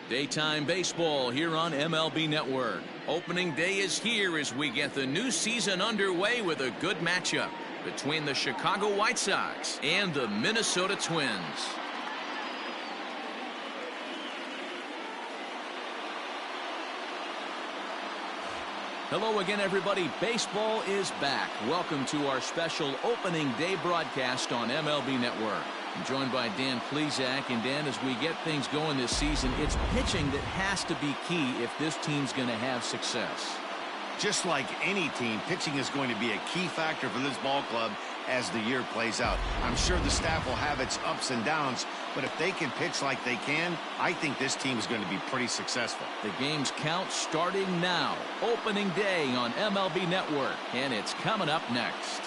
Daytime baseball here on MLB Network. Opening day is here as we get the new season underway with a good matchup between the Chicago White Sox and the Minnesota Twins. Hello again, everybody. Baseball is back. Welcome to our special opening day broadcast on MLB Network. I'm joined by Dan Plesac. And Dan, as we get things going this season, it's pitching that has to be key if this team's going to have success. Just like any team, pitching is going to be a key factor for this ball club as the year plays out. I'm sure the staff will have its ups and downs, but if they can pitch like they can, I think this team is going to be pretty successful. The game's count starting now. Opening day on MLB Network, and it's coming up next.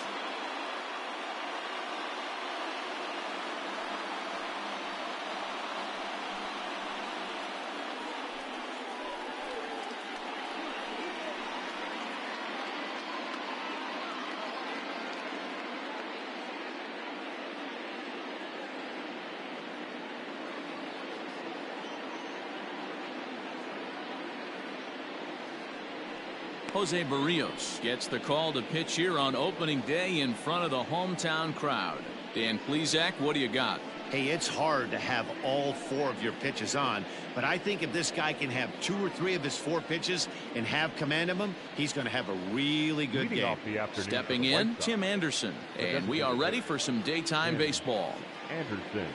Jose Barrios gets the call to pitch here on opening day in front of the hometown crowd. Dan Plesac, what do you got? Hey, it's hard to have all four of your pitches on, but I think if this guy can have 2 or 3 of his 4 pitches and have command of them, he's going to have a really good game. Stepping in, Tim Anderson, and we are ready for some daytime baseball. Anderson.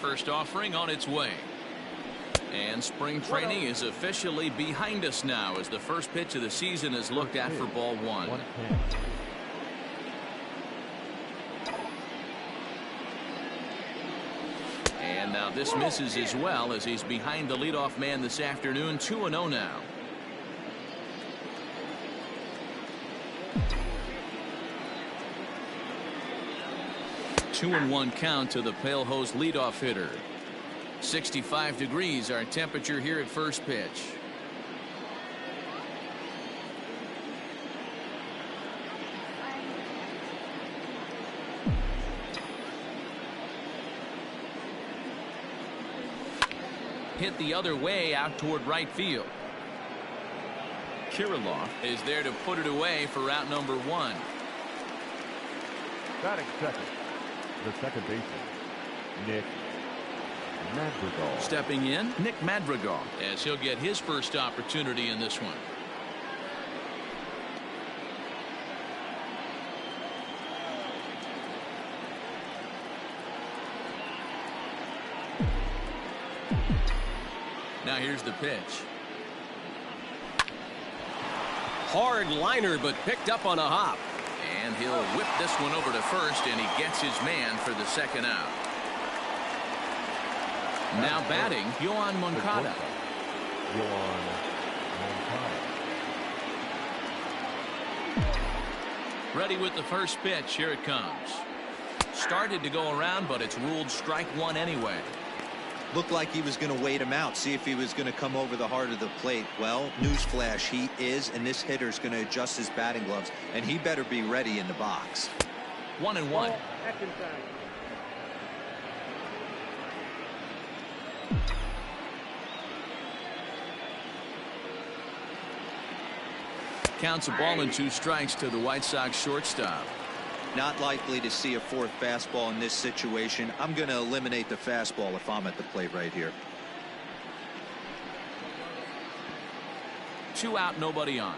First offering on its way. And spring training is officially behind us now as the first pitch of the season is looked at for ball 1. And now this misses as well as he's behind the leadoff man this afternoon. 2-0 now. Two and 1 count to the Pale Hose leadoff hitter. 65 degrees our temperature here at first pitch. Hit the other way out toward right field. Kirilloff is there to put it away for out number 1. Batting second, the second baseman, Nick Madrigal. Stepping in, Nick Madrigal, as he'll get his first opportunity in this one. Now here's the pitch. Hard liner, but picked up on a hop. And he'll whip this one over to first, and he gets his man for the second out. Now batting, Yohan Moncada. Ready with the first pitch. Here it comes. Started to go around, but it's ruled strike 1 anyway. Looked like he was going to wait him out, see if he was going to come over the heart of the plate. Well, newsflash, he is, and this hitter's going to adjust his batting gloves, and he better be ready in the box. 1-1. Counts a ball and 2 strikes to the White Sox shortstop. Not likely to see a 4th fastball in this situation. I'm going to eliminate the fastball if I'm at the plate right here. 2 out, nobody on.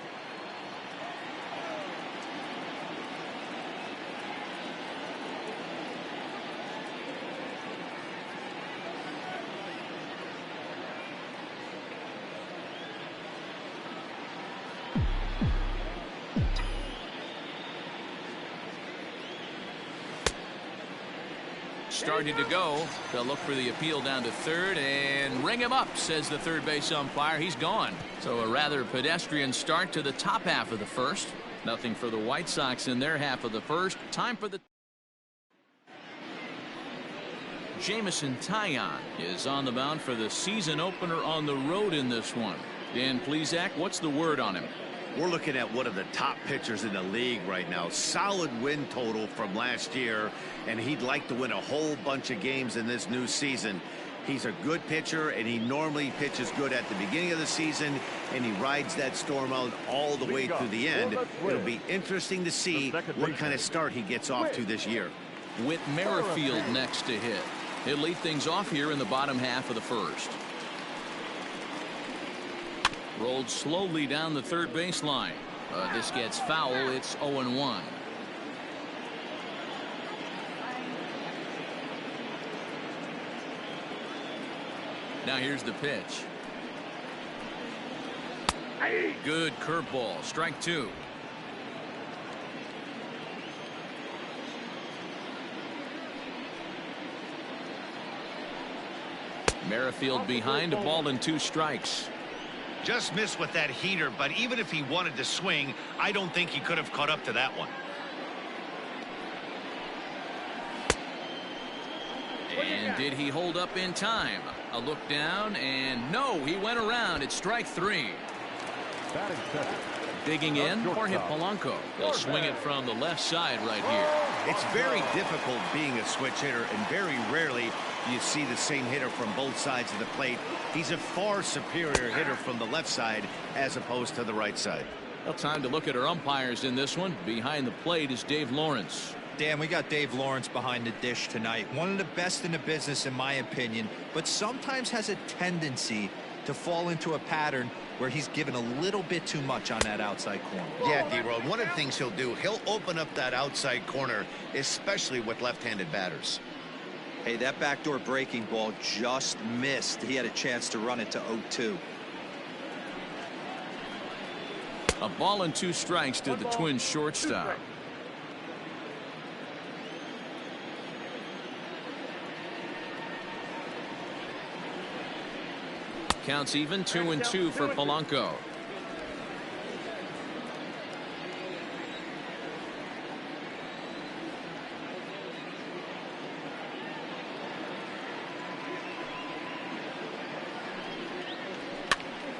Started to go. They'll look for the appeal down to third and ring him up, says the third base umpire. He's gone. So a rather pedestrian start to the top half of the first. Nothing for the White Sox in their half of the first. Time for the Jameson Taillon is on the mound for the season opener on the road in this one. Dan Plesac, what's the word on him? We're looking at one of the top pitchers in the league right now. Solid win total from last year, and he'd like to win a whole bunch of games in this new season. He's a good pitcher, and he normally pitches good at the beginning of the season, and he rides that storm out all the way to the end. It'll be interesting to see what kind of start he gets off to this year. With Merrifield next to hit. He'll lead things off here in the bottom half of the first. Rolled slowly down the third baseline. This gets foul. It's 0-1. Now here's the pitch. Good curveball. Strike two. Merrifield behind, a ball and 2 strikes. Just missed with that heater, but even if he wanted to swing, I don't think he could have caught up to that one. And did he hold up in time? A look down, and no, he went around. It's strike 3. Digging in, Jorge Polanco. He'll swing it from the left side right here. It's very difficult being a switch hitter, and very rarely you see the same hitter from both sides of the plate. He's a far superior hitter from the left side as opposed to the right side. Well, time to look at our umpires in this one. Behind the plate is Dave Lawrence. Dan, we got Dave Lawrence behind the dish tonight. One of the best in the business, in my opinion, but sometimes has a tendency to fall into a pattern where he's given a little bit too much on that outside corner. Yeah, D-Road, one of the things he'll do, he'll open up that outside corner, especially with left-handed batters. Hey, that backdoor breaking ball just missed. He had a chance to run it to 0-2. A ball and 2 strikes to the Twins shortstop. Counts even, 2-2 for Polanco.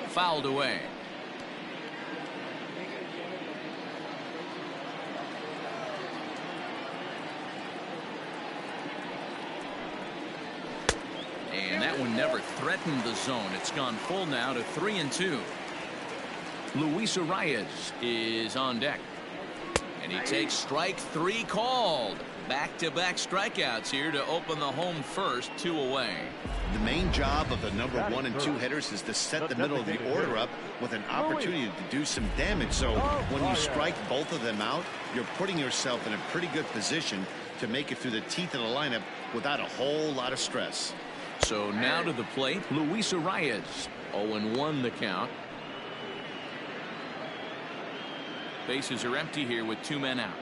Fouled away. And that one never threatened the zone. It's gone full now to 3-2. Luis Arias is on deck. And he takes strike 3 called. Back-to-back strikeouts here to open the home first, 2 away. The main job of the number 1 and 2 hitters is to set the middle of the order up with an opportunity to do some damage. So when you strike both of them out, you're putting yourself in a pretty good position to make it through the teeth of the lineup without a whole lot of stress. So now to the plate, Luis Arias. 0-1 the count. Bases are empty here with 2 men out.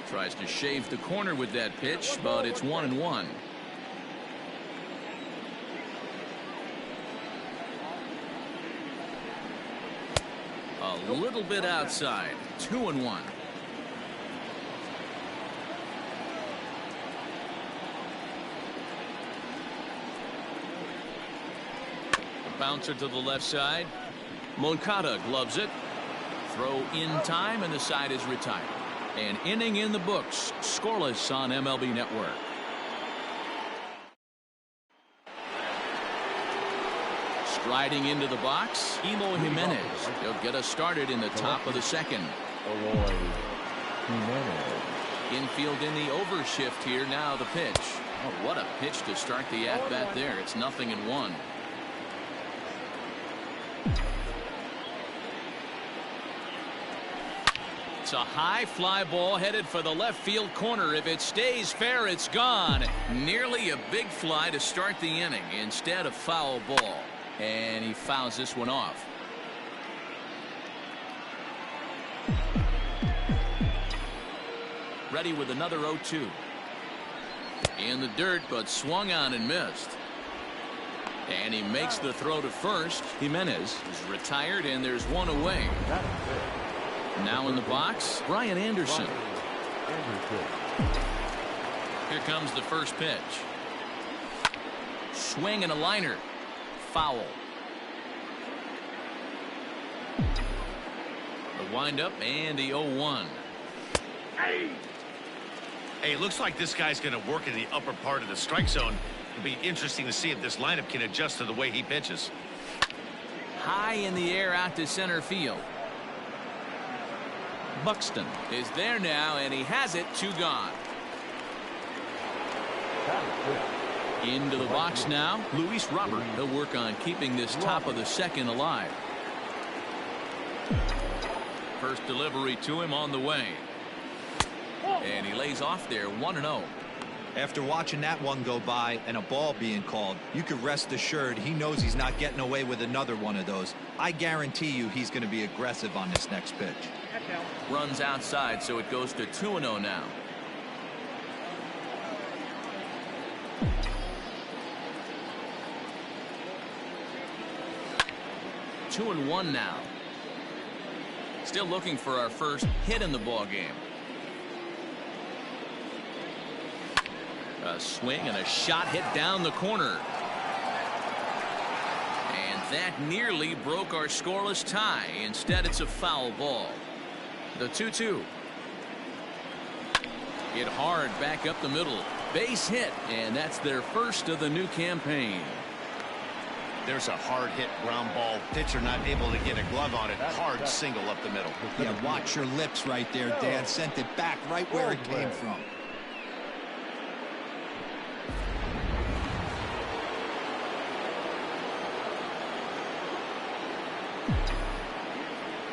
Tries to shave the corner with that pitch, but it's 1-1. A little bit outside. 2-1. Bouncer to the left side. Moncada gloves it. Throw in time, and the side is retired. An inning in the books. Scoreless on MLB Network. Striding into the box, Eloy Jimenez. He'll get us started in the top of the second. Infield in the overshift here. Now the pitch. Oh, what a pitch to start the at-bat there. It's 0-1. It's a high fly ball headed for the left field corner. If it stays fair, it's gone. Nearly a big fly to start the inning. Instead, a foul ball. And he fouls this one off. Ready with another 0-2. In the dirt, but swung on and missed. And he makes the throw to first. Jimenez is retired, and there's 1 away. Now in the box, Brian Anderson. Here comes the first pitch. Swing and a liner. Foul. The windup and the 0-1. Hey, it looks like this guy's going to work in the upper part of the strike zone. It'll be interesting to see if this lineup can adjust to the way he pitches. High in the air out to center field. Buxton is there now, and he has it. 2 gone. Into the box now, Luis Robert. He'll work on keeping this top of the second alive. First delivery to him on the way. And he lays off there, 1-0. After watching that one go by and a ball being called, you can rest assured he knows he's not getting away with another one of those. I guarantee you he's going to be aggressive on this next pitch. Runs outside, so it goes to 2-0 now. Two and 1 now. Still looking for our first hit in the ball game. A swing and a shot hit down the corner. And that nearly broke our scoreless tie. Instead, it's a foul ball. The 2-2. Hit hard back up the middle. Base hit, and that's their first of the new campaign. There's a hard hit ground ball. Pitcher not able to get a glove on it. Hard single up the middle. Yeah, watch your lips right there, Dan. Sent it back right where it came from.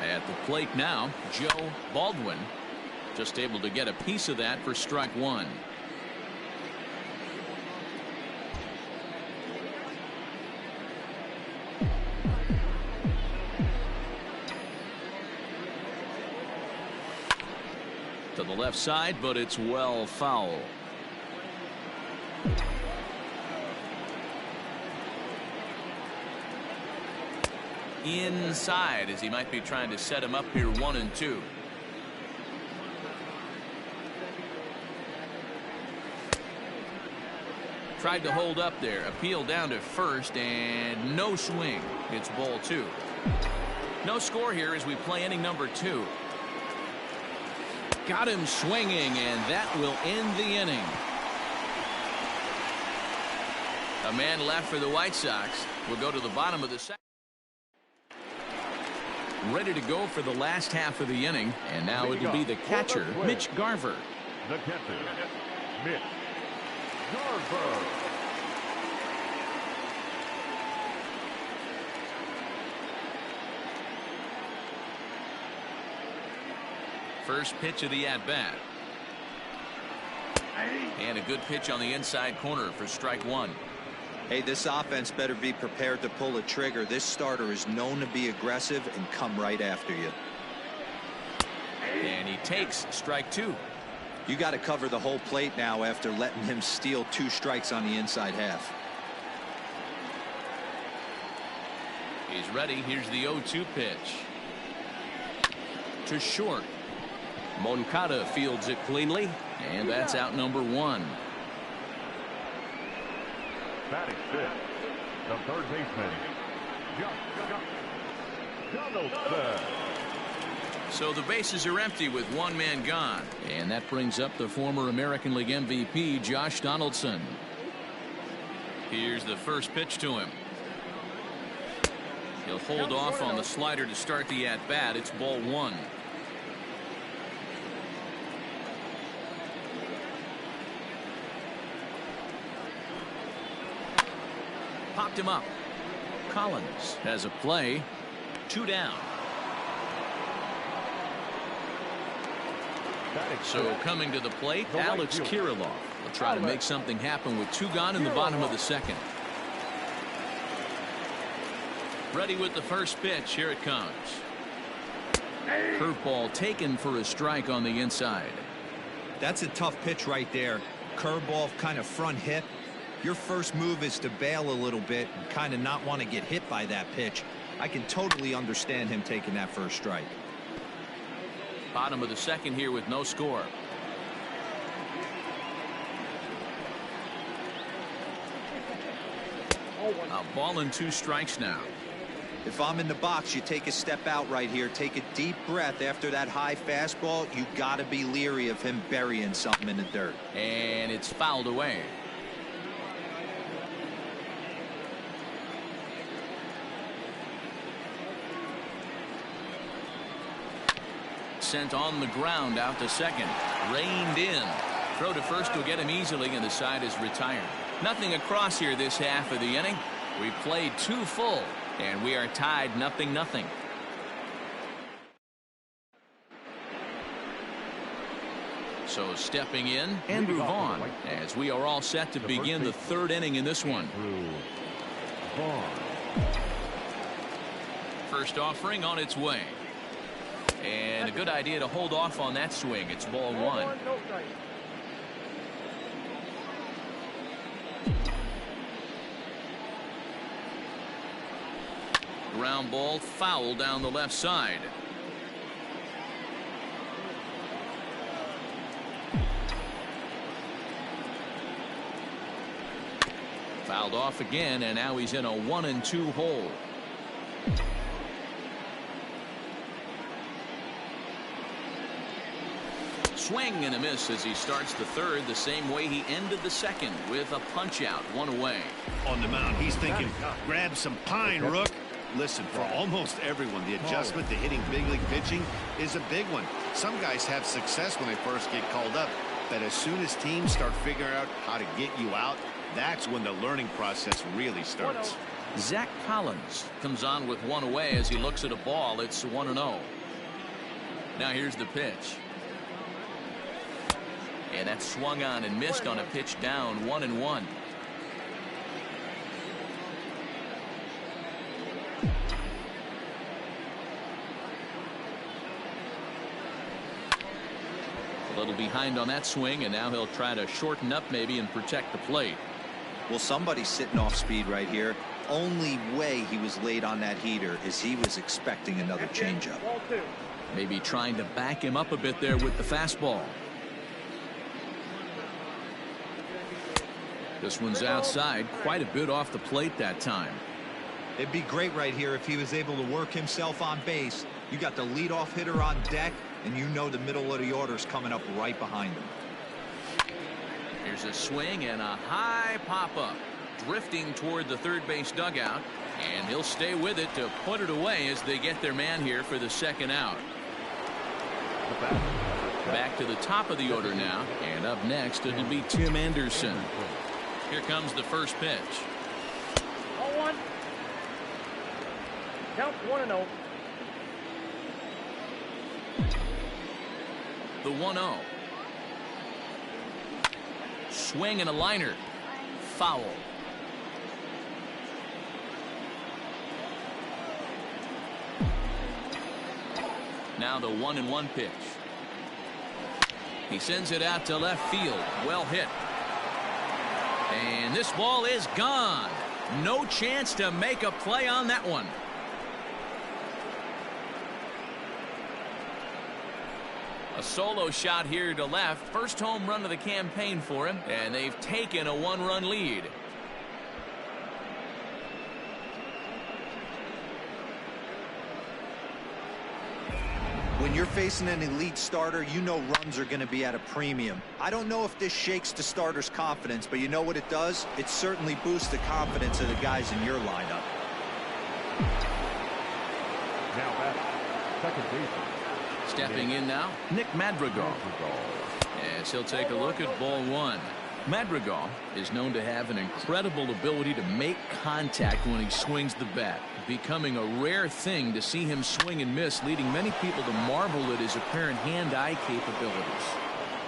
At the plate now, Joe Baldwin. Just able to get a piece of that for strike 1. To the left side, but it's well foul. Inside, as he might be trying to set him up here, 1-2. Tried to hold up there. Appeal down to first, and no swing. It's ball 2. No score here as we play inning number 2. Got him swinging, and that will end the inning. A man left for the White Sox. We'll go to the bottom of the second. Ready to go for the last half of the inning, and now it'll be the catcher, Mitch Garver. The catcher, Mitch Garver. First pitch of the at-bat. And a good pitch on the inside corner for strike 1. Hey, this offense better be prepared to pull a trigger. This starter is known to be aggressive and come right after you. And he takes strike 2. You got to cover the whole plate now after letting him steal 2 strikes on the inside half. He's ready. Here's the 0-2 pitch. To short. Moncada fields it cleanly, and that's out number 1. Batting fifth, the third baseman, Donaldson. So the bases are empty with 1 man gone, and that brings up the former American League MVP, Josh Donaldson. Here's the first pitch to him. He'll hold off on the slider to start the at-bat. It's ball 1. Popped him up. Collins has a play. 2 down. So coming to the plate, Alex Kirilloff will try to make something happen with 2 gone in the bottom of the second. Ready with the first pitch. Here it comes. Curveball taken for a strike on the inside. That's a tough pitch right there. Curveball, kind of front hip. Your first move is to bail a little bit and kind of not want to get hit by that pitch. I can totally understand him taking that first strike. Bottom of the second here with no score. A ball and 2 strikes now. If I'm in the box, you take a step out right here. Take a deep breath after that high fastball. You got to be leery of him burying something in the dirt. And it's fouled away. Sent on the ground out to second. Reined in. Throw to first will get him easily, and the side is retired. Nothing across here this half of the inning. We played 2 full, and we are tied 0-0. So stepping in, Andrew Vaughn, as we are all set to begin the 3rd inning in this one. First offering on its way. And a good idea to hold off on that swing. It's ball 1. Ground ball foul down the left side. Fouled off again, and now he's in a 1-2 hole. Swing and a miss as he starts the 3rd the same way he ended the 2nd, with a punch out, 1 away. On the mound, he's thinking, grab some pine, Rook. Listen, for almost everyone, the adjustment to hitting big league pitching is a big one. Some guys have success when they first get called up, but as soon as teams start figuring out how to get you out, that's when the learning process really starts. Zach Collins comes on with 1 away as he looks at a ball. It's 1-0. Now here's the pitch. And that's swung on and missed on a pitch down, 1-1. A little behind on that swing, and now he'll try to shorten up maybe and protect the plate. Well, somebody's sitting off speed right here. Only way he was late on that heater is he was expecting another changeup. Maybe trying to back him up a bit there with the fastball. This one's outside, quite a bit off the plate that time. It'd be great right here if he was able to work himself on base. You got the leadoff hitter on deck, and you know the middle of the order's coming up right behind him. Here's a swing and a high pop-up, drifting toward the 3rd base dugout, and he'll stay with it to put it away as they get their man here for the 2nd out. Back to the top of the order now, and up next it'll be Tim Anderson. Here comes the first pitch. 0-1. Count 1-0. The 1-0. Swing and a liner. Foul. Now the 1-1 pitch. He sends it out to left field. Well hit. And this ball is gone. No chance to make a play on that one. A solo shot here to left. First home run of the campaign for him, and they've taken a 1-run lead. When you're facing an elite starter, you know runs are going to be at a premium. I don't know if this shakes the starter's confidence, but you know what it does? It certainly boosts the confidence of the guys in your lineup. Now back, second baseman. Stepping in now, Nick Madrigal. Yes, he'll take a look at ball 1. Madrigal is known to have an incredible ability to make contact when he swings the bat, becoming a rare thing to see him swing and miss, leading many people to marvel at his apparent hand-eye capabilities.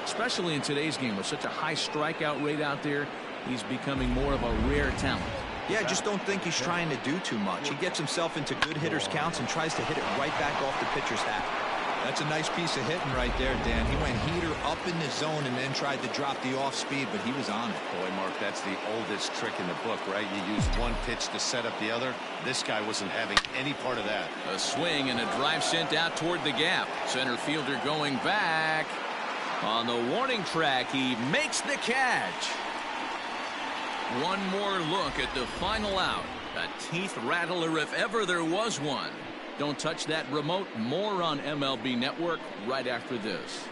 Especially in today's game with such a high strikeout rate out there, he's becoming more of a rare talent. Yeah, I just don't think he's trying to do too much. He gets himself into good hitters' counts and tries to hit it right back off the pitcher's hat. That's a nice piece of hitting right there, Dan. He went heater up in the zone and then tried to drop the off speed, but he was on it. Boy, Mark, that's the oldest trick in the book, right? You use one pitch to set up the other. This guy wasn't having any part of that. A swing and a drive sent out toward the gap. Center fielder going back. On the warning track, he makes the catch. One more look at the final out. A teeth rattler if ever there was one. Don't touch that remote. More on MLB Network right after this.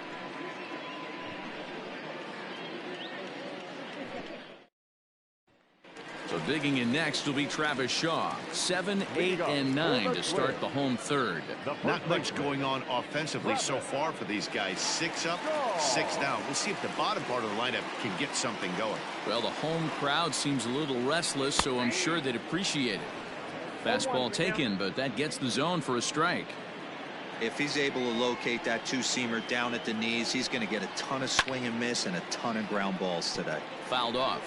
So digging in next will be Travis Shaw. 7, 8, and 9 to start the home third. Not much going on offensively so far for these guys. 6 up, 6 down. We'll see if the bottom part of the lineup can get something going. Well, the home crowd seems a little restless, so I'm sure they'd appreciate it. Fastball taken, but that gets the zone for a strike. If he's able to locate that two-seamer down at the knees, he's going to get a ton of swing and miss and a ton of ground balls today. Fouled off.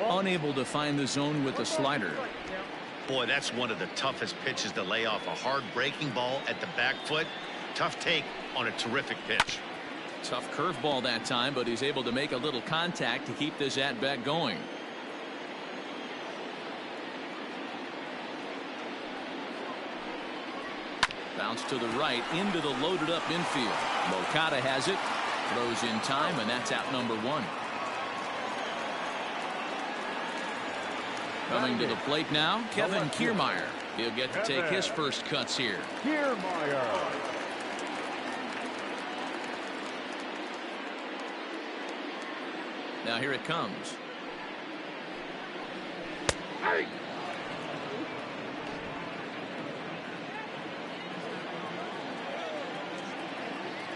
Unable to find the zone with the slider. Boy, that's one of the toughest pitches to lay off. A hard breaking ball at the back foot. Tough take on a terrific pitch. Tough curveball that time, but he's able to make a little contact to keep this at-bat going. Bounce to the right into the loaded up infield. Moncada has it. Throws in time, and that's out number 1. Coming to the plate now, Kevin Kiermaier. He'll get to take his first cuts here. Kiermaier. Now here it comes. Hey.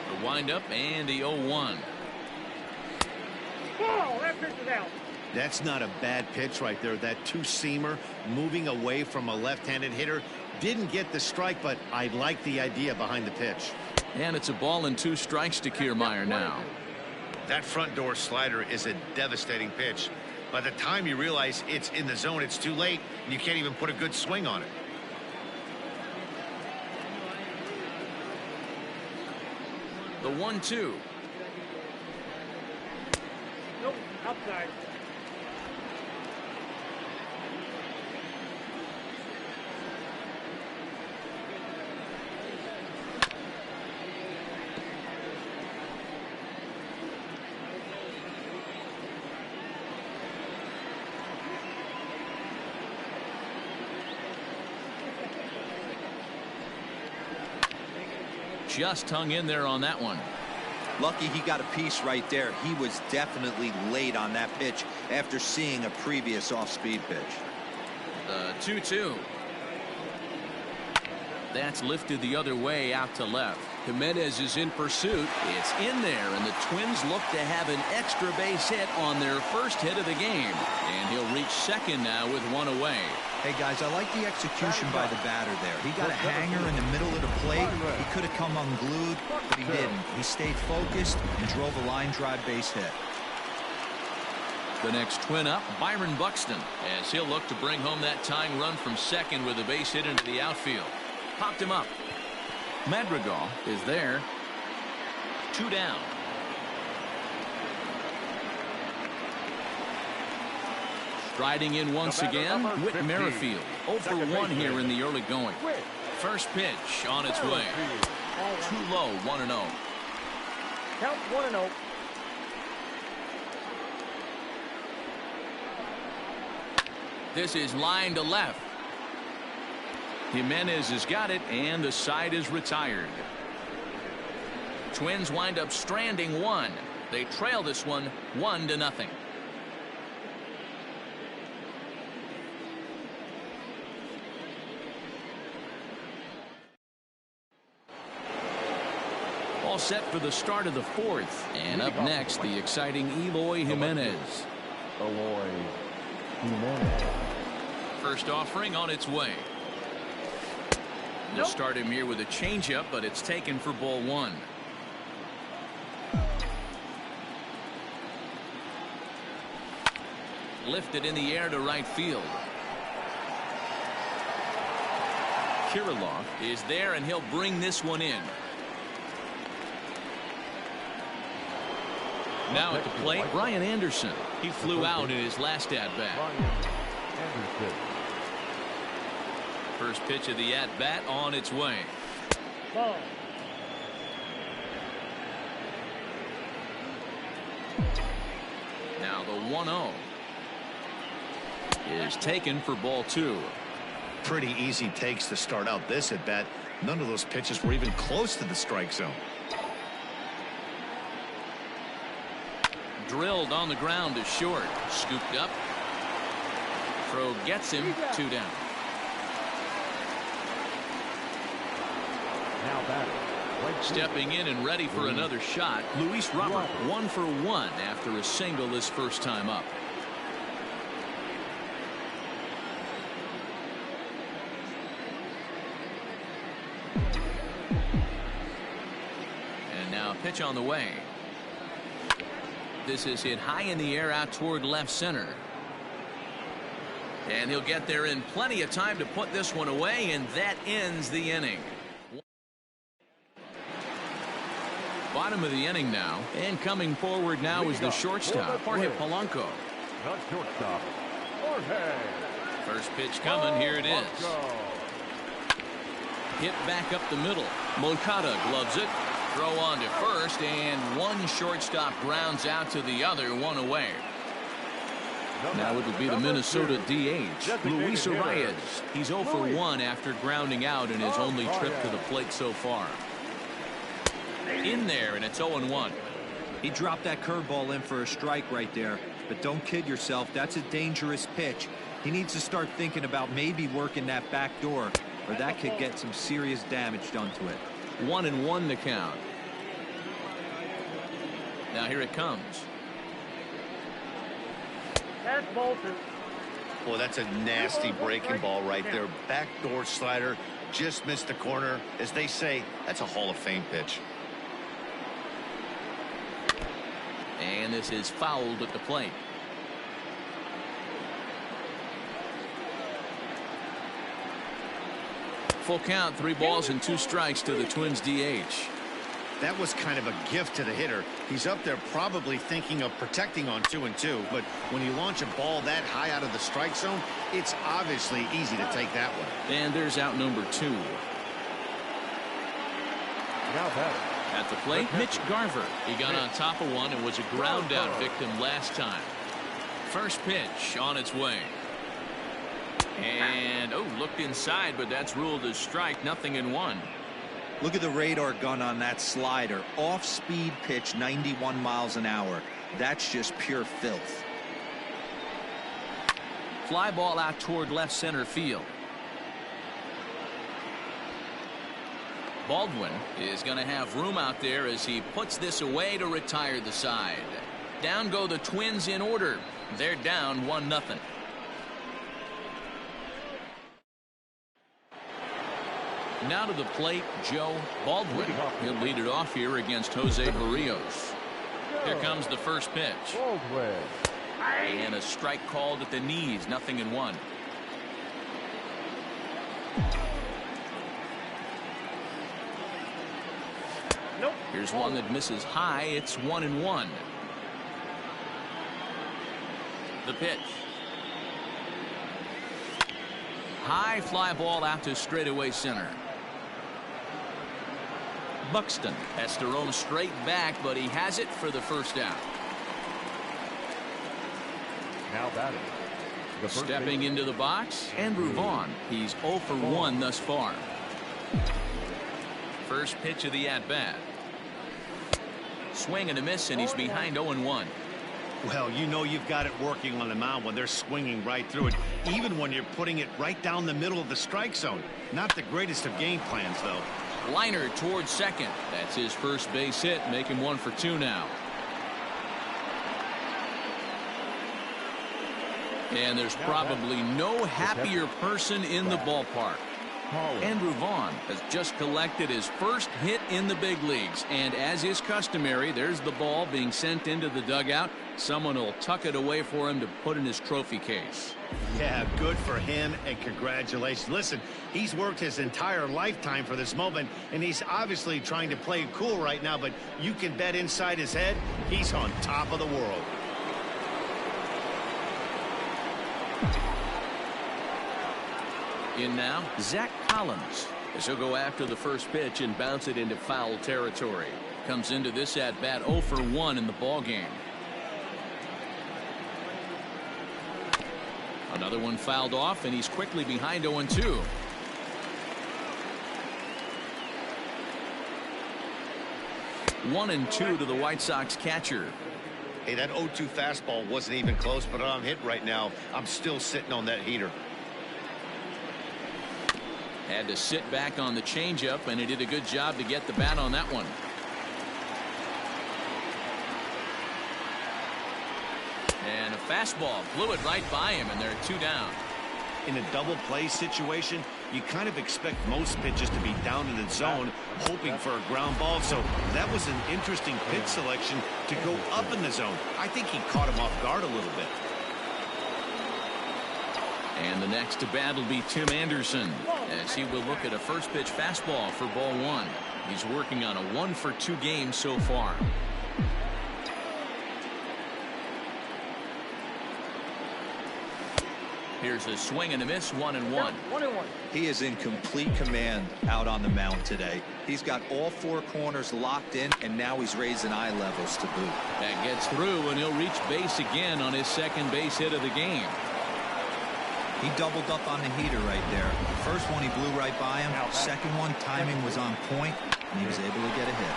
The windup and the 0-1. Oh, that pitch is out. That's not a bad pitch right there. That two-seamer moving away from a left-handed hitter. Didn't get the strike, but I like the idea behind the pitch. And it's a ball and 2 strikes to Kiermaier now. That front door slider is a devastating pitch. By the time you realize it's in the zone, it's too late, and you can't even put a good swing on it. The 1-2. Nope, outside. Just hung in there on that one. Lucky he got a piece right there. He was definitely late on that pitch after seeing a previous off-speed pitch. The 2-2. That's lifted the other way out to left. Jimenez is in pursuit. It's in there, and the Twins look to have an extra base hit on their first hit of the game. And he'll reach second now with 1 away. Hey, guys, I like the execution by the batter there. He got a hanger in the middle of the plate. He could have come unglued, but he didn't. He stayed focused and drove a line drive base hit. The next Twin up, Byron Buxton, as he'll look to bring home that tying run from second with a base hit into the outfield. Popped him up. Madrigal is there. 2 down. Striding in once again, Whit Merrifield. 0 for 1 here in the early going. First pitch on its way. Too low, 1-0. Count 1-0. This is line to left. Jimenez has got it, and the side is retired. Twins wind up stranding 1. They trail this one 1-0. All set for the start of the 4th. And up next, the exciting Eloy Jimenez. Eloy Jimenez. First offering on its way. They'll start him here with a changeup, but it's taken for ball 1. Lifted in the air to right field. Kirilloff is there, and he'll bring this one in. Now at the plate, Brian Anderson. He flew out in his last at-bat. First pitch of the at-bat on its way. Ball. Now the 1-0 is taken for ball 2. Pretty easy takes to start out this at bat. None of those pitches were even close to the strike zone. Drilled on the ground is short. Scooped up. Throw gets him. 2 down. Now batting. Stepping in and ready for another shot, Luis Robert, 1 for 1 after a single his first time up. And now pitch on the way. This is hit high in the air out toward left center. And he'll get there in plenty of time to put this one away, and that ends the inning. Bottom of the inning now, and coming forward now is the shortstop, Jorge Polanco. Not shortstop. Jorge. First pitch coming. Here it is. Hit back up the middle. Moncada gloves it. Throw on to first, and one shortstop grounds out to the other, 1 away. Now it would be the Minnesota DH, Luis Arias. He's 0 for 1 after grounding out in his only trip to the plate so far. In there, and it's 0-1. He dropped that curveball in for a strike right there. But don't kid yourself, that's a dangerous pitch. He needs to start thinking about maybe working that back door, or that could get some serious damage done to it. 1-1 to count. Now here it comes. That's Bolton. Boy, that's a nasty breaking ball right there. Backdoor slider, just missed the corner. As they say, that's a Hall of Fame pitch. And this is fouled at the plate. Full count, 3 balls and 2 strikes to the Twins DH. That was kind of a gift to the hitter. He's up there probably thinking of protecting on 2-2, but when you launch a ball that high out of the strike zone, it's obviously easy to take that one. And there's out number 2. Now batting. At the plate, Mitch Garver. He got on top of one and was a ground out victim last time. First pitch on its way. And looked inside, but that's ruled as strike. 0-1. Look at the radar gun on that slider. Off speed pitch, 91 miles an hour. That's just pure filth. Fly ball out toward left center field. Baldwin is going to have room out there as he puts this away to retire the side. Down go the Twins in order. They're down 1-0. Now to the plate, Joe Baldwin. He'll lead it off here against Jose Barrios. Here comes the first pitch. Baldwin. And a strike called at the knees. 0-1. Nope. Here's one that misses high. It's 1-1. The pitch. High fly ball out to straightaway center. Buxton has to roam straight back, but he has it for the first out. Now batting. Stepping into the box, Andrew Vaughn. He's 0 for 1 thus far. First pitch of the at-bat. Swing and a miss, and he's behind 0-1. Well, you know you've got it working on the mound when they're swinging right through it, even when you're putting it right down the middle of the strike zone. Not the greatest of game plans, though. Liner towards second. That's his first base hit. Make him 1 for 2 now. And there's probably no happier person in the ballpark. Andrew Vaughn has just collected his first hit in the big leagues, and as is customary, there's the ball being sent into the dugout. Someone will tuck it away for him to put in his trophy case. Yeah, good for him, and congratulations. Listen, he's worked his entire lifetime for this moment, and he's obviously trying to play it cool right now, but you can bet inside his head, he's on top of the world. In now, Zach Collins, as he'll go after the first pitch and bounce it into foul territory. Comes into this at bat 0 for 1 in the ball game. Another one fouled off, and he's quickly behind 0-2. One and two to the White Sox catcher. Hey, that 0-2 fastball wasn't even close, but I'm hit right now. I'm still sitting on that heater. Had to sit back on the changeup, and he did a good job to get the bat on that one. And a fastball blew it right by him, and they're 2 down. In a double play situation, you kind of expect most pitches to be down in the zone, hoping for a ground ball. So that was an interesting pitch selection to go up in the zone. I think he caught him off guard a little bit. And the next to bat will be Tim Anderson, as he will look at a first pitch fastball for ball 1. He's working on a 1-for-2 game so far. Here's a swing and a miss, 1-1. He is in complete command out on the mound today. He's got all 4 corners locked in, and now he's raising eye levels to boot. That gets through, and he'll reach base again on his second base hit of the game. He doubled up on the heater right there. First one he blew right by him. Second one, timing was on point, and he was able to get a hit.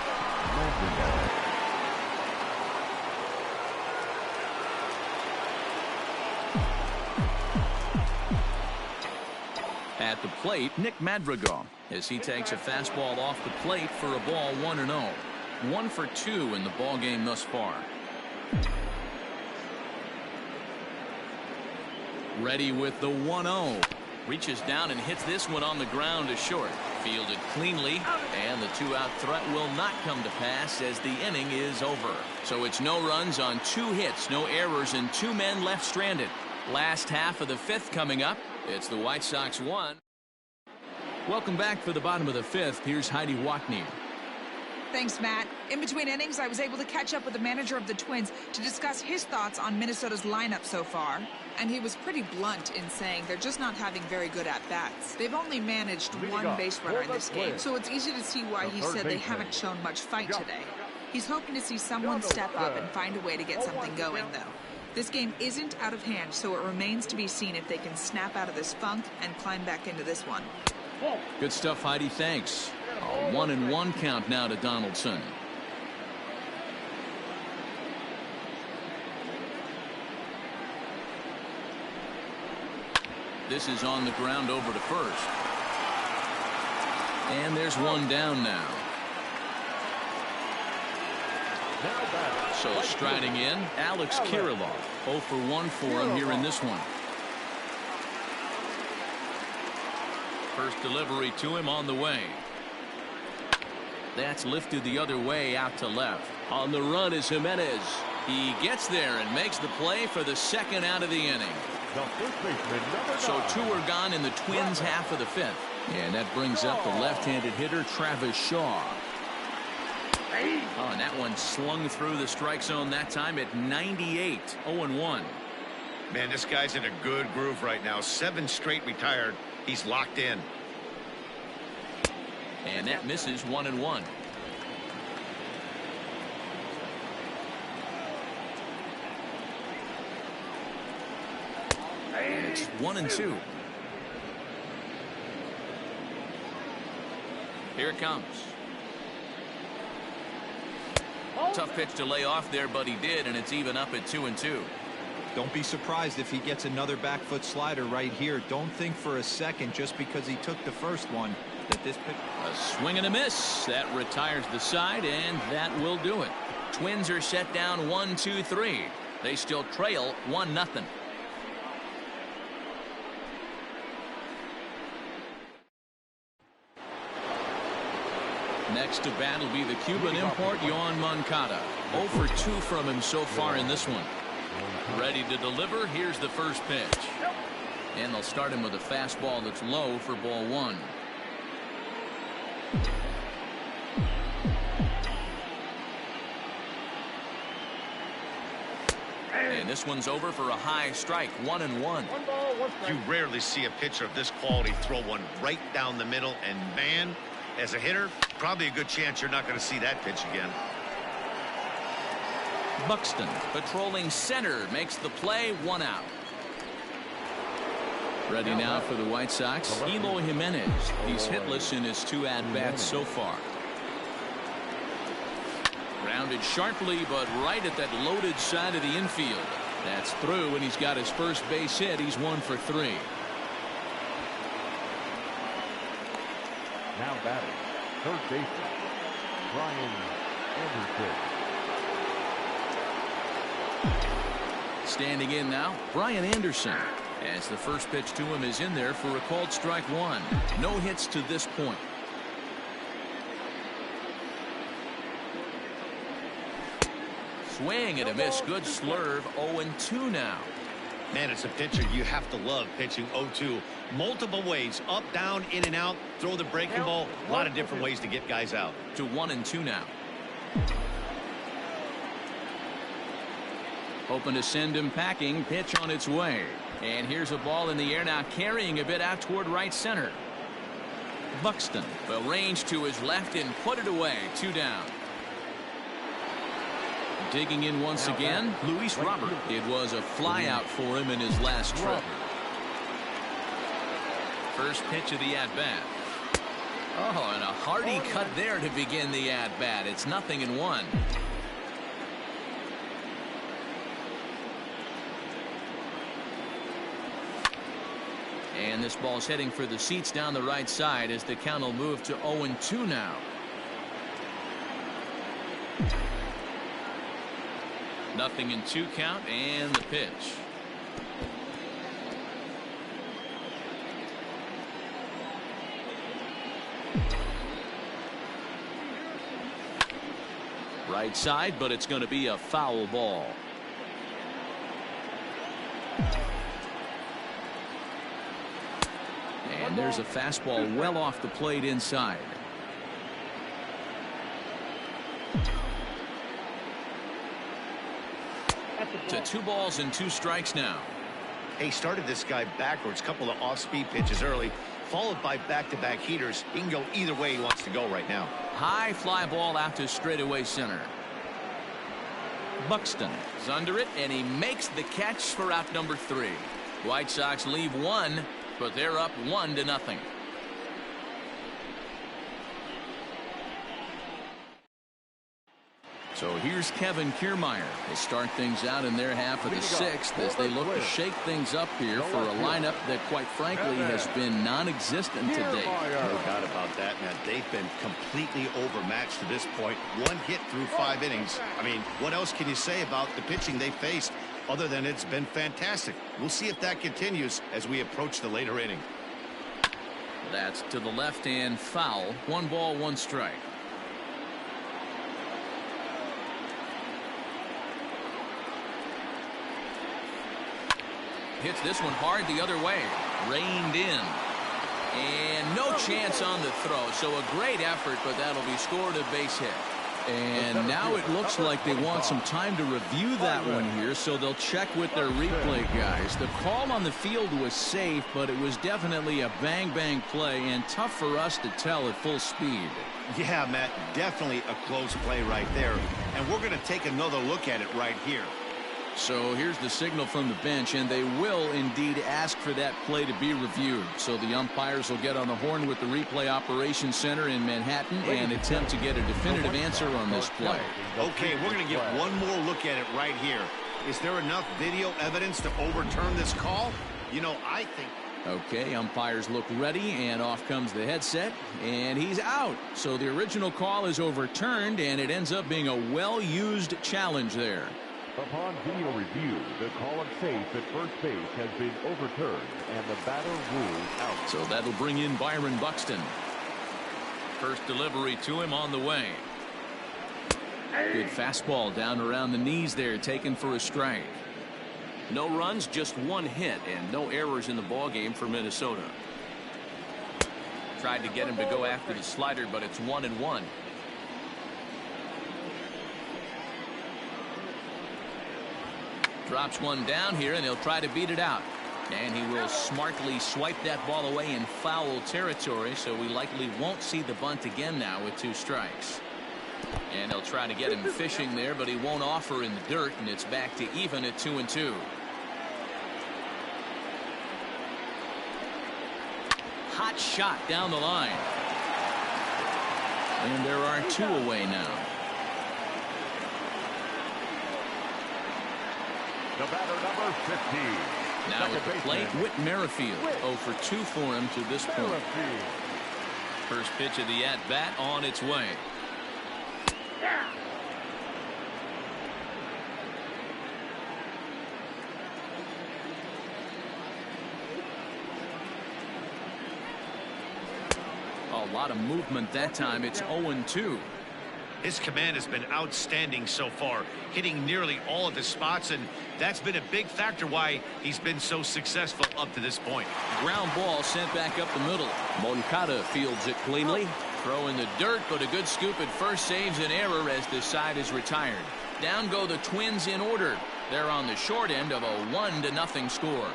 At the plate, Nick Madrigal, as he takes a fastball off the plate for a ball 1-0. 1 for 2 in the ball game thus far. Ready with the 1-0. Reaches down and hits this one on the ground to short. Fielded cleanly, and the 2-out threat will not come to pass as the inning is over. So it's no runs on 2 hits, no errors, and 2 men left stranded. Last half of the 5th coming up. It's the White Sox 1. Welcome back for the bottom of the 5th. Here's Heidi Watney. Thanks, Matt. In between innings, I was able to catch up with the manager of the Twins to discuss his thoughts on Minnesota's lineup so far. And he was pretty blunt in saying they're just not having very good at-bats. They've only managed 1 base runner in this game, so it's easy to see why he said they haven't shown much fight today. He's hoping to see someone step up and find a way to get something going, though. This game isn't out of hand, so it remains to be seen if they can snap out of this funk and climb back into this one. Good stuff, Heidi. Thanks. A 1-1 count now to Donaldson. This is on the ground over to first. And there's one down now. So striding in, Alex Kirilloff. 0 for 1 for him here in this one. First delivery to him on the way. That's lifted the other way out to left. On the run is Jimenez. He gets there and makes the play for the 2nd out of the inning. So 2 are gone in the Twins' half of the 5th. And that brings up the left-handed hitter Travis Shaw. Oh, and that one slung through the strike zone that time at 98. 0-1. Man, this guy's in a good groove right now. 7 straight retired. He's locked in. And that misses. 1-1. And it's 1-2. Here it comes. Tough pitch to lay off there, but he did, and it's even up at 2-2. Don't be surprised if he gets another back foot slider right here. Don't think for a second, just because he took the first one, that this pitch. A swing and a miss. That retires the side, and that will do it. Twins are set down 1-2-3. They still trail 1-0. Next to bat will be the Cuban import Yoan Moncada. 0 for 2 from him so far in this one. Ready to deliver. Here's the first pitch. And they'll start him with a fastball that's low for ball 1. And this one's over for a high strike. 1-1. You rarely see a pitcher of this quality throw one right down the middle, and man, as a hitter, probably a good chance you're not going to see that pitch again. Buxton patrolling center makes the play. 1 out. Ready now for the White Sox, Eloy Jimenez. He's hitless in his 2 at-bats so far. Grounded sharply, but right at that loaded side of the infield. That's through, and he's got his first base hit. He's 1 for 3. Now batting, third baseman, Brian Anderson. Standing in now, Brian Anderson. As the first pitch to him is in there for a called strike 1. No hits to this point. Swing and a miss. Good slurve. 0-2 now. Man, as a pitcher, you have to love pitching 0-2. Multiple ways, up, down, in and out, throw the breaking ball. A lot of different ways to get guys out. To 1-2 now. Hoping to send him packing. Pitch on its way. And here's a ball in the air now, carrying a bit out toward right center. Buxton will range to his left and put it away. 2 down. Digging in once again, Luis Robert. It was a flyout for him in his last trip. First pitch of the at-bat. Oh, and a hearty cut there to begin the at-bat. It's 0-1. And this ball's heading for the seats down the right side as the count will move to 0-2 now. 0-2 count, and the pitch. Right side, but it's going to be a foul ball. And there's a fastball well off the plate inside. To 2 balls and 2 strikes now. He started this guy backwards, couple of off-speed pitches early, followed by back-to-back heaters. He can go either way he wants to go right now. High fly ball out to straightaway center. Buxton is under it, and he makes the catch for out number 3. White Sox leave 1, but they're up 1-0. So here's Kevin Kiermaier. They start things out in their half of the 6th as they look to shake things up here for a lineup that, quite frankly, has been non-existent to date. No doubt about that, man. They've been completely overmatched to this point. 1 hit through 5 innings. I mean, what else can you say about the pitching they faced other than it's been fantastic? We'll see if that continues as we approach the later inning. That's to the left and foul. 1 ball, 1 strike. Hits this one hard the other way. Reined in. And no chance on the throw. So a great effort, but that'll be scored a base hit. And now it looks like they want some time to review that one here, so they'll check with their replay guys. The call on the field was safe, but it was definitely a bang-bang play and tough for us to tell at full speed. Yeah, Matt, definitely a close play right there. And we're going to take another look at it right here. So here's the signal from the bench, and they will indeed ask for that play to be reviewed. So the umpires will get on the horn with the replay operations center in Manhattan and attempt to get a definitive answer on this play. Okay, we're going to get one more look at it right here. Is there enough video evidence to overturn this call? You know, I think... Okay, umpires look ready, and off comes the headset, and he's out. So the original call is overturned, and it ends up being a well-used challenge there. Upon video review, the call of safe at first base has been overturned, and the batter ruled out. So that'll bring in Byron Buxton. First delivery to him on the way. Good fastball down around the knees there, taken for a strike. No runs, just 1 hit, and no errors in the ballgame for Minnesota. Tried to get him to go after the slider, but it's 1-1. Drops one down here, and he'll try to beat it out. And he will smartly swipe that ball away in foul territory, so we likely won't see the bunt again now with 2 strikes. And he'll try to get him fishing there, but he won't offer in the dirt, and it's back to even at 2-2. hot shot down the line. And there are 2 away now. The batter, number 15. Now at the plate, Whit Merrifield. 0 for 2 for him to this point. First pitch of the at-bat on its way. A lot of movement that time. It's 0-2. His command has been outstanding so far, hitting nearly all of his spots, and that's been a big factor why he's been so successful up to this point. Ground ball sent back up the middle. Moncada fields it cleanly. Throw in the dirt, but a good scoop at first saves an error as this side is retired. Down go the Twins in order. They're on the short end of a 1-0 score.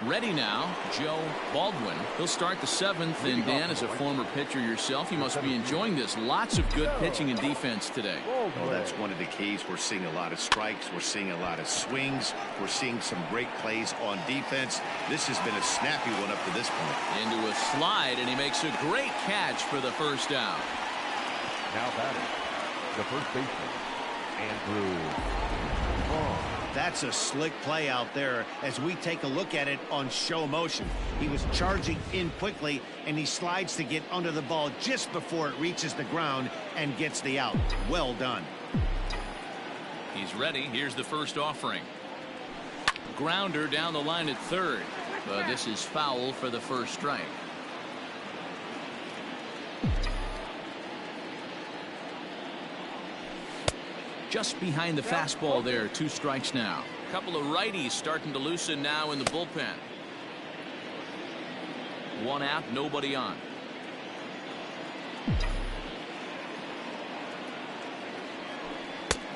Ready now, Joe Baldwin. He'll start the 7th, and Dan, as a former pitcher yourself, you must be enjoying this. Lots of good pitching and defense today. Well, that's one of the keys. We're seeing a lot of strikes. We're seeing a lot of swings. We're seeing some great plays on defense. This has been a snappy one up to this point. Into a slide, and he makes a great catch for the first out. Now batting, the first baseman, Andrew. That's a slick play out there as we take a look at it on show motion. He was charging in quickly, and he slides to get under the ball just before it reaches the ground and gets the out. Well done. He's ready. Here's the first offering. Grounder down the line at third, but this is foul for the first strike. Just behind the fastball there. 2 strikes now. A couple of righties starting to loosen now in the bullpen. 1 out, nobody on.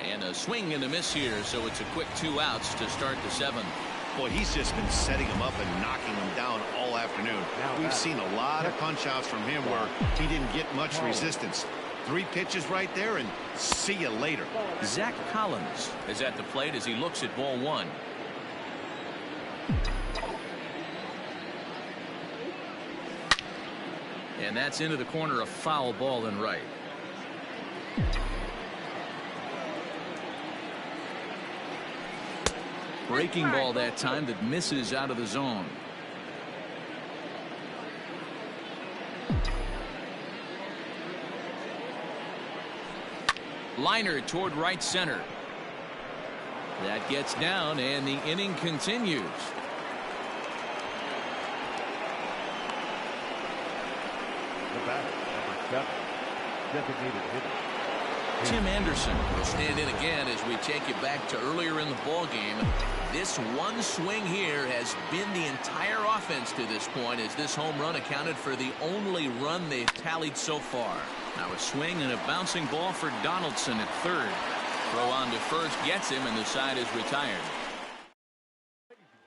And a swing and a miss here, so it's a quick 2 outs to start the 7th. Boy, he's just been setting him up and knocking him down all afternoon. We've seen a lot of punch outs from him where he didn't get much resistance. 3 pitches right there, and see you later. Zach Collins is at the plate as he looks at ball 1. And that's into the corner, a foul ball and right. Breaking ball that time that misses out of the zone. Liner toward right center. That gets down, and the inning continues. The batter, number 7, designated hitter. Tim Anderson will stand in again as we take you back to earlier in the ball game. This one swing here has been the entire offense to this point, as this home run accounted for the only run they've tallied so far. Now a swing and a bouncing ball for Donaldson at third. Throw on to first gets him, and the side is retired.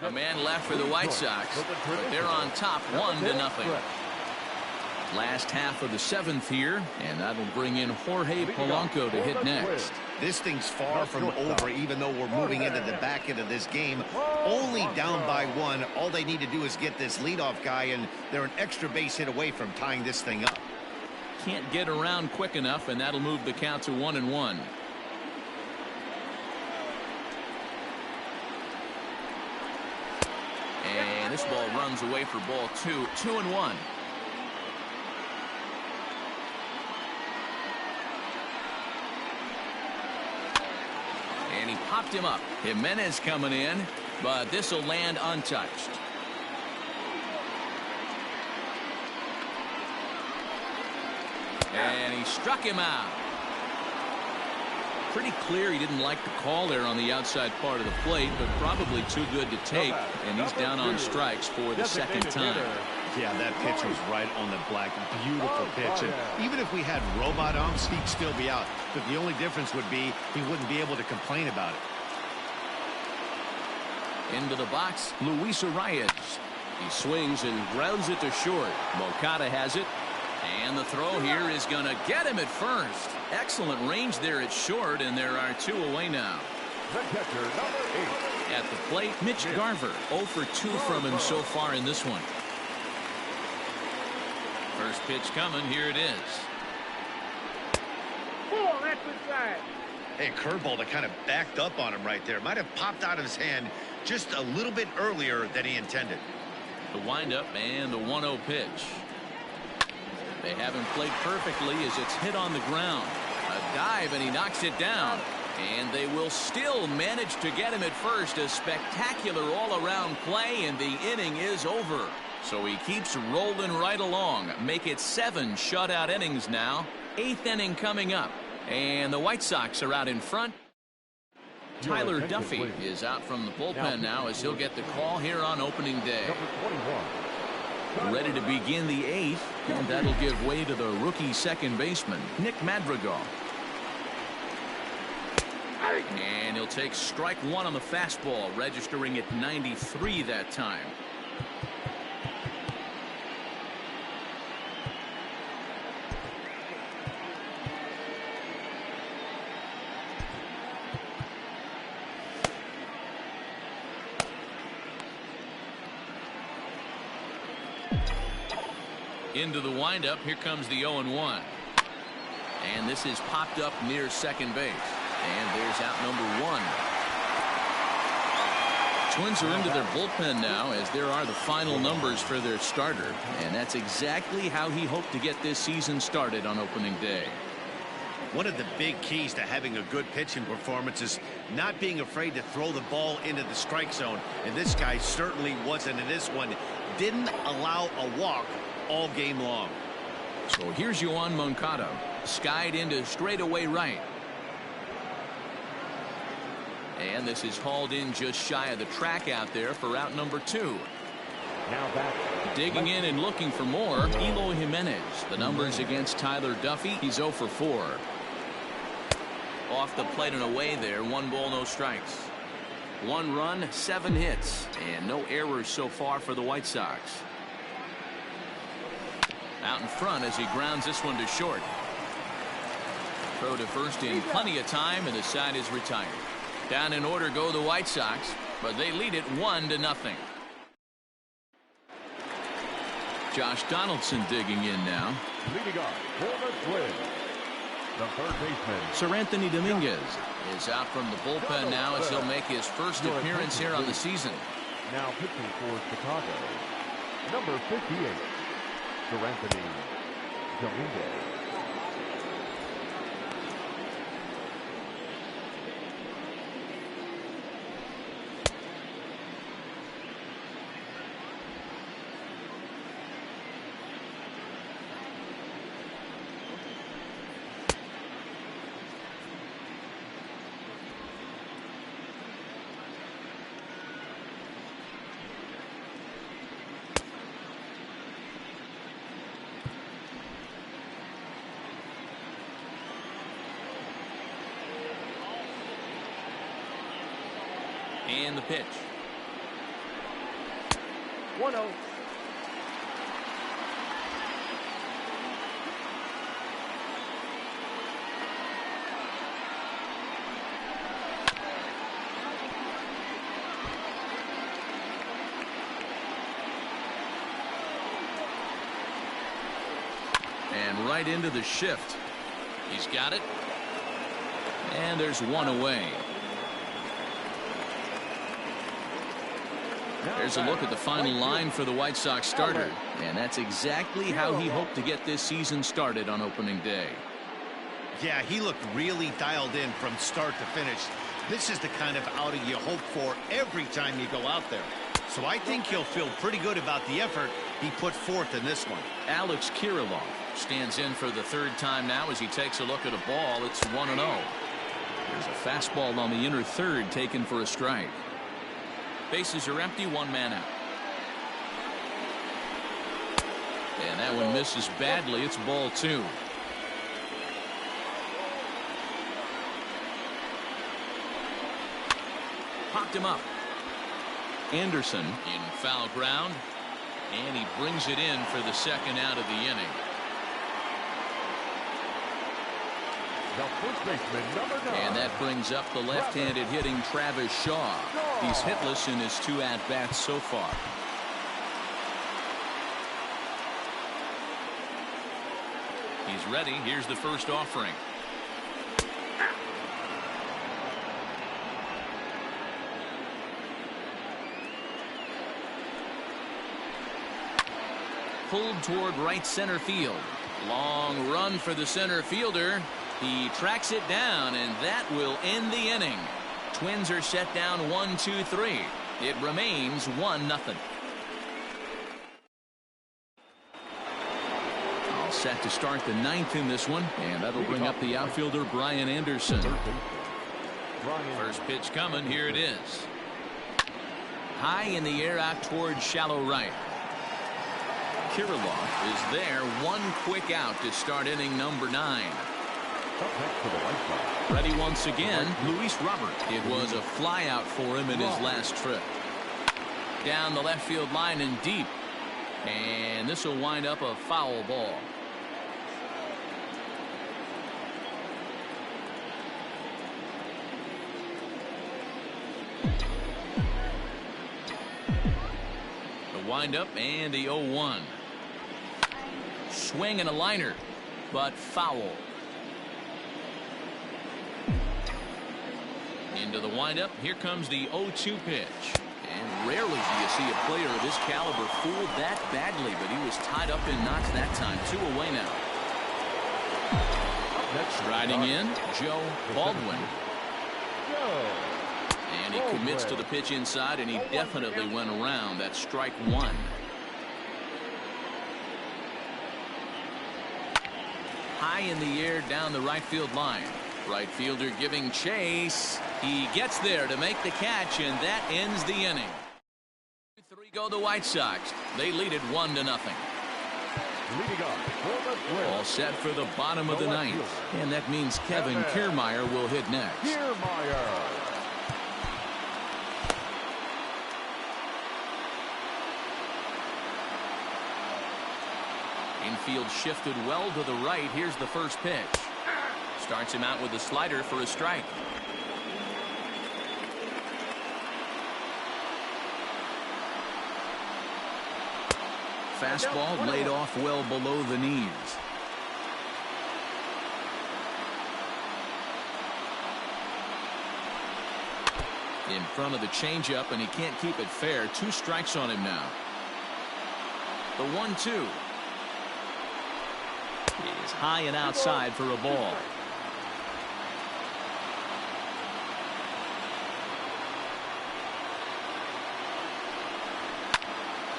A man left for the White Sox, but they're on top 1-0. Last half of the 7th here, and that'll bring in Jorge Polanco to hit next. This thing's far from over, even though we're moving into the back end of this game. Only down by 1. All they need to do is get this leadoff guy, and they're an extra base hit away from tying this thing up. Can't get around quick enough, and that'll move the count to 1-1. And this ball runs away for ball 2. 2-1. And he popped him up. Jimenez coming in, but this will land untouched. And he struck him out. Pretty clear he didn't like the call there on the outside part of the plate, but probably too good to take, and he's down on strikes for the second time. Yeah, that pitch was right on the black. Beautiful pitch. And even if we had robot umps, he'd still be out. But the only difference would be he wouldn't be able to complain about it. Into the box, Luis Arias. He swings and grounds it to short. Moncada has it. And the throw here is going to get him at first. Excellent range there at short, and there are 2 away now. the catcher, number 8. At the plate, Mitch Garver. 0 for 2 from him so far in this one. First pitch coming. Here it is. Ball, that's inside. Hey, curveball that kind of backed up on him right there. Might have popped out of his hand just a little bit earlier than he intended. The windup and the 1-0 pitch. They have him played perfectly as it's hit on the ground. A dive and he knocks it down. And they will still manage to get him at first. A spectacular all-around play, and the inning is over. So he keeps rolling right along. Make it 7 shutout innings now. 8th inning coming up. And the White Sox are out in front. Tyler Duffy is out from the bullpen now as he'll get the call here on opening day. Ready to begin the 8th, and that'll give way to the rookie second baseman, Nick Madrigal. And he'll take strike 1 on the fastball, registering at 93 that time. Into the windup. Here comes the 0-1. And this is popped up near second base. And there's out number 1. Twins are into their bullpen now as there are the final numbers for their starter. And that's exactly how he hoped to get this season started on opening day. One of the big keys to having a good pitching performance is not being afraid to throw the ball into the strike zone. And this guy certainly wasn't in this one. Didn't allow a walk all game long. So here's Yoan Moncada. Skied into straightaway right. And this is hauled in just shy of the track out there for out number 2. Now back. Digging in and looking for more, Eloy Jimenez. The numbers against Tyler Duffy. He's 0 for 4. Off the plate and away there. 1 ball, no strikes. 1 run, 7 hits. And no errors so far for the White Sox. Out in front as he grounds this one to short. Throw to first in plenty of time, and the side is retired. Down in order go the White Sox, but they lead it 1-0. Josh Donaldson digging in now. Leading off for the Twins, the third baseman, Sir Anthony Dominguez is out from the bullpen now as he'll make his first appearance here on the season. now pitching for Chicago, number 58, Sir Anthony Dominguez. And the pitch. 1-0. And right into the shift. He's got it. And there's one away. There's a look at the final line for the White Sox starter. And that's exactly how he hoped to get this season started on opening day. Yeah, he looked really dialed in from start to finish. This is the kind of outing you hope for every time you go out there. So I think he'll feel pretty good about the effort he put forth in this one. Alex Kirilloff stands in for the third time now as he takes a look at a ball. It's 1-0. There's a fastball on the inner third taken for a strike. Bases are empty, one man out. And that one misses badly. It's ball two. Popped him up. Anderson in foul ground. And he brings it in for the second out of the inning. The first baseman, number 9. And that brings up the left-handed hitting Travis Shaw. He's hitless in his 2 at-bats so far. He's ready. Here's the first offering. Pulled toward right center field. Long run for the center fielder. He tracks it down, and that will end the inning. Twins are set down 1-2-3. It remains 1-0. All set to start the 9th in this one, and that'll bring up the outfielder Brian Anderson. First pitch coming. Here it is. High in the air out towards shallow right. Kirilloff is there. One quick out to start inning number 9. Ready once again, Luis Robert. It was a fly out for him in his last trip. Down the left field line and deep. And this will wind up a foul ball. The windup and the 0-1. Swing and a liner, but foul. Into the windup. Here comes the 0-2 pitch. And rarely do you see a player of his caliber fooled that badly, but he was tied up in knots that time. 2 away now. Striding in, Joe Baldwin. And he commits to the pitch inside, and he definitely went around. That's strike 1. High in the air down the right field line. Right fielder giving chase. He gets there to make the catch, and that ends the inning. 3 go the White Sox. They lead it 1-0. Leading up for the Twins. All set for the bottom of the 9th. And that means Kevin Kiermaier will hit next. Kiermaier. Infield shifted well to the right. Here's the first pitch. Starts him out with a slider for a strike. Fastball laid off well below the knees. In front of the changeup, and he can't keep it fair. 2 strikes on him now. The 1-2 is high and outside for a ball.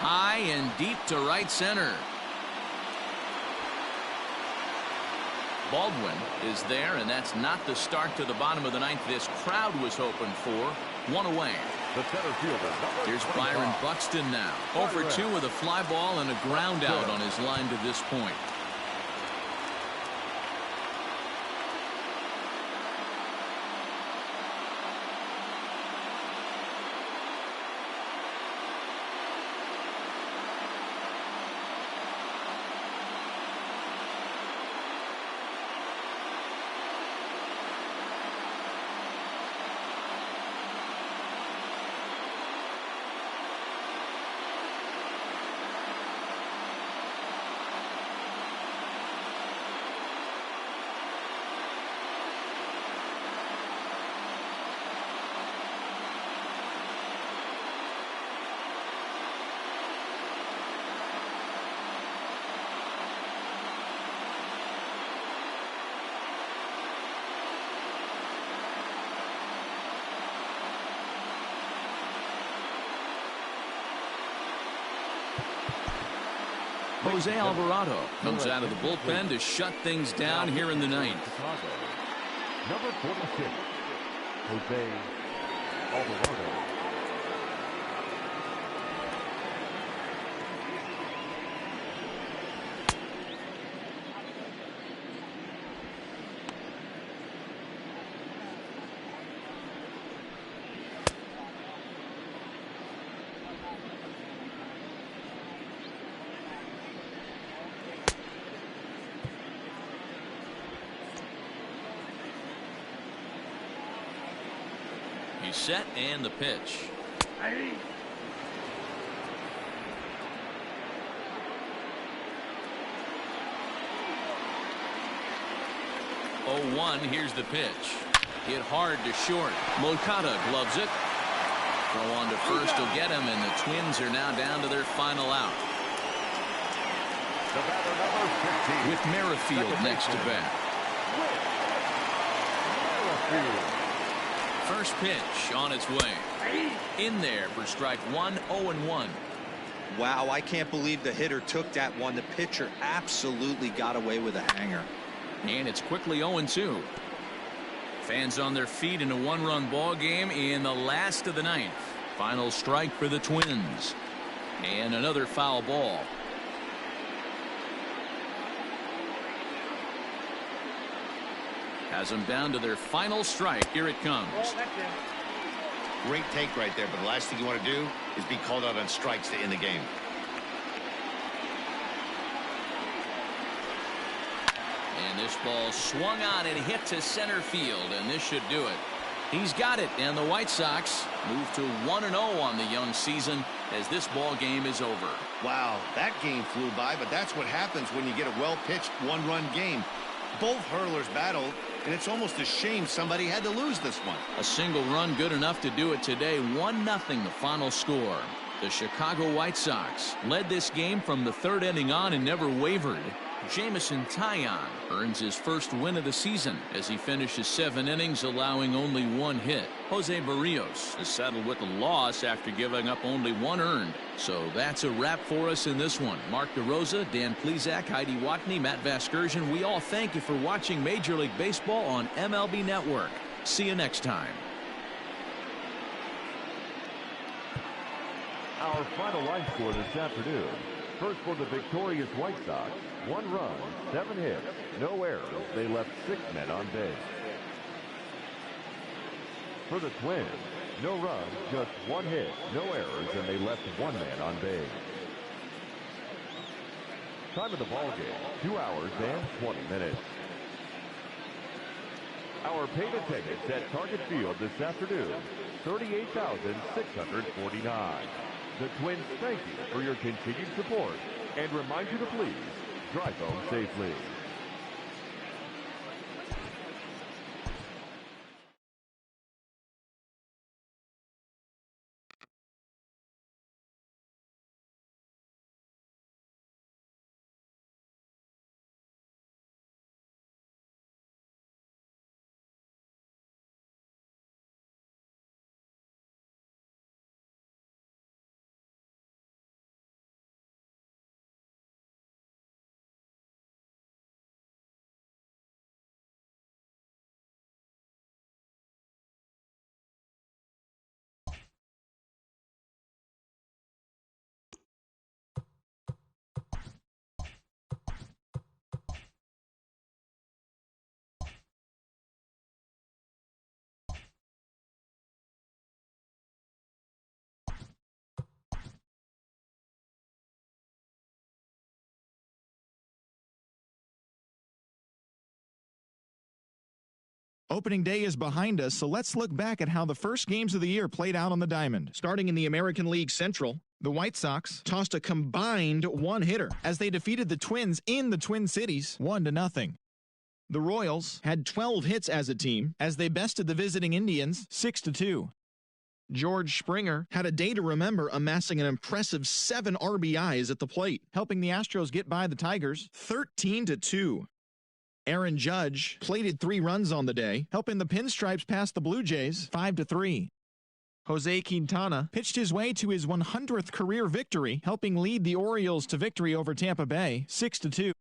High and deep to right center. Baldwin is there, and that's not the start to the bottom of the 9th this crowd was hoping for. 1 away. The center fielder, Here's Byron Buxton now. 0-for-2 with a fly ball and a ground out on his line to this point. Jose Alvarado comes out of the bullpen to shut things down here in the 9th. Number 46, Jose Alvarado. He's set and the pitch. 0-1. Here's the pitch. Hit hard to short. Moncada gloves it. Throw on to first will get him, and the Twins are now down to their final out. The batter, number 15. With Merrifield next to bat. First pitch on its way. In there for strike one, 0-1. Wow, I can't believe the hitter took that one. The pitcher absolutely got away with a hanger. And it's quickly 0-2. Fans on their feet in a one-run ball game in the last of the ninth. Final strike for the Twins. And another foul ball. Has them down to their final strike. Here it comes. Great take right there, but the last thing you want to do is be called out on strikes to end the game. And this ball swung on and hit to center field, and this should do it. He's got it, and the White Sox move to 1-0 on the young season as this ball game is over. Wow, that game flew by, but that's what happens when you get a well-pitched one-run game. Both hurlers battled, and it's almost a shame somebody had to lose this one. A single run good enough to do it today. 1-0 the final score. The Chicago White Sox led this game from the third inning on and never wavered. Jameson Taillon earns his first win of the season as he finishes 7 innings, allowing only 1 hit. Jose Barrios is settled with a loss after giving up only 1 earned. So that's a wrap for us in this one. Mark DeRosa, Dan Plesac, Heidi Watney, Matt Vasgersian, we all thank you for watching Major League Baseball on MLB Network. See you next time. Our final line score this afternoon. First for the victorious White Sox, 1 run, 7 hits, no errors. They left 6 men on base. For the Twins, no runs, just 1 hit, no errors, and they left 1 man on base. Time of the ball game, 2 hours and 20 minutes. Our paid attendance at Target Field this afternoon, 38,649. The Twins thank you for your continued support and remind you to please drive home safely. Opening day is behind us, so let's look back at how the first games of the year played out on the diamond. Starting in the American League Central, the White Sox tossed a combined 1-hitter as they defeated the Twins in the Twin Cities 1-0. The Royals had 12 hits as a team as they bested the visiting Indians 6-2. George Springer had a day to remember, amassing an impressive 7 RBIs at the plate, helping the Astros get by the Tigers 13-2. Aaron Judge plated 3 runs on the day, helping the Pinstripes pass the Blue Jays 5-3. Jose Quintana pitched his way to his 100th career victory, helping lead the Orioles to victory over Tampa Bay 6-2.